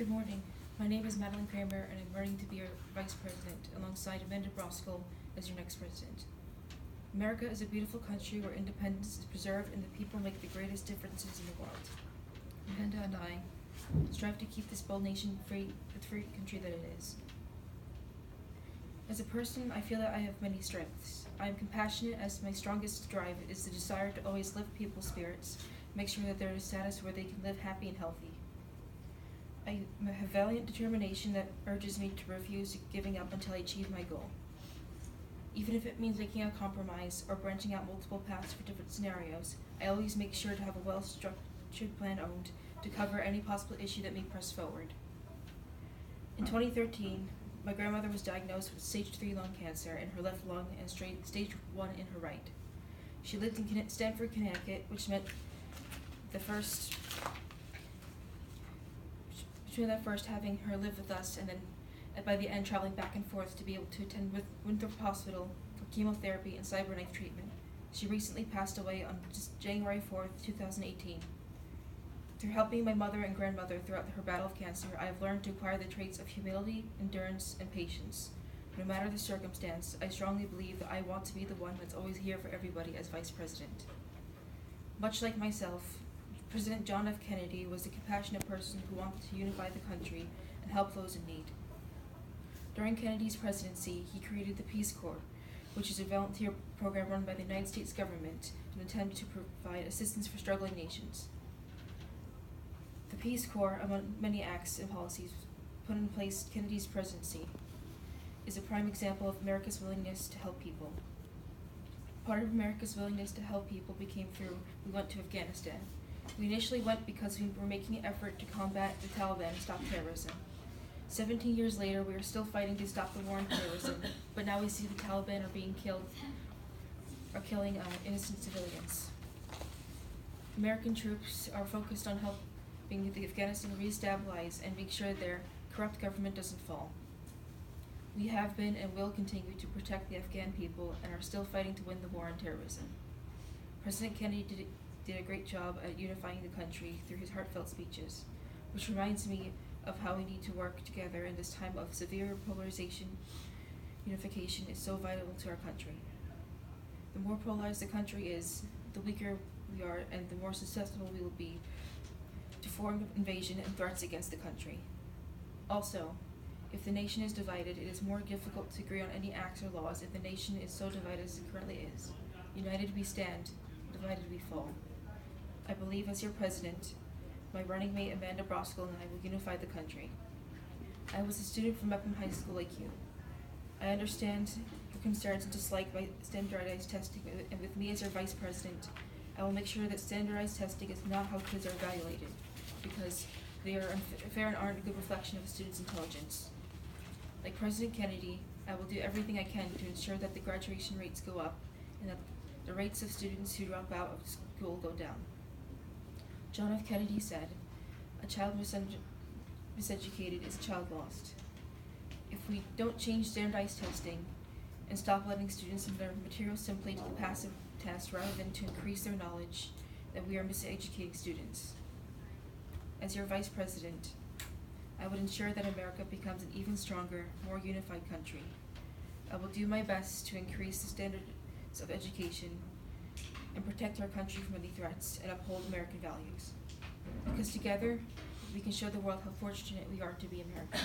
Good morning. My name is Madeline Kraemer, and I'm running to be your Vice President alongside Amanda Broskell as your next President. America is a beautiful country where independence is preserved and the people make the greatest differences in the world. Amanda and I strive to keep this bold nation free, the free country that it is. As a person, I feel that I have many strengths. I am compassionate, as my strongest drive is the desire to always lift people's spirits, make sure that they're in a status where they can live happy and healthy. I have valiant determination that urges me to refuse giving up until I achieve my goal. Even if it means making a compromise or branching out multiple paths for different scenarios, I always make sure to have a well-structured plan owned to cover any possible issue that may press forward. In 2013, my grandmother was diagnosed with stage 3 lung cancer in her left lung and stage 1 in her right. She lived in Stamford, Connecticut, which meant having her live with us, and then by the end traveling back and forth to be able to attend with Winthrop Hospital for chemotherapy and cyberknife treatment. She recently passed away on January 4th, 2018. Through helping my mother and grandmother throughout her battle of cancer, I have learned to acquire the traits of humility, endurance, and patience. No matter the circumstance, I strongly believe that I want to be the one that's always here for everybody as Vice President. Much like myself, President John F. Kennedy was a compassionate person who wanted to unify the country and help those in need. During Kennedy's presidency, he created the Peace Corps, which is a volunteer program run by the United States government in an attempt to provide assistance for struggling nations. The Peace Corps, among many acts and policies put in place Kennedy's presidency, is a prime example of America's willingness to help people. Part of America's willingness to help people became through we went to Afghanistan. We initially went because we were making an effort to combat the Taliban and stop terrorism. 17 years later, we are still fighting to stop the war on terrorism, but now we see the Taliban are killing innocent civilians. American troops are focused on helping the Afghanistan re-stabilize and make sure their corrupt government doesn't fall. We have been and will continue to protect the Afghan people and are still fighting to win the war on terrorism. President Kennedy did a great job at unifying the country through his heartfelt speeches, which reminds me of how we need to work together in this time of severe polarization. Unification is so vital to our country. The more polarized the country is, the weaker we are and the more susceptible we will be to foreign invasion and threats against the country. Also, if the nation is divided, it is more difficult to agree on any acts or laws if the nation is so divided as it currently is. United we stand, divided we fall. I believe as your president, my running mate Amanda Broskell and I will unify the country. I was a student from Mepham High School like you. I understand your concerns and dislike by standardized testing, and with me as your vice president, I will make sure that standardized testing is not how kids are evaluated, because they are unfair and aren't a good reflection of a student's intelligence. Like President Kennedy, I will do everything I can to ensure that the graduation rates go up and that the rates of students who drop out of school go down. John F. Kennedy said, "A child miseducated is a child lost." If we don't change standardized testing and stop letting students learn material simply to pass a test rather than to increase their knowledge, then we are miseducating students. As your vice president, I would ensure that America becomes an even stronger, more unified country. I will do my best to increase the standards of education and protect our country from any threats and uphold American values. Because together, we can show the world how fortunate we are to be American.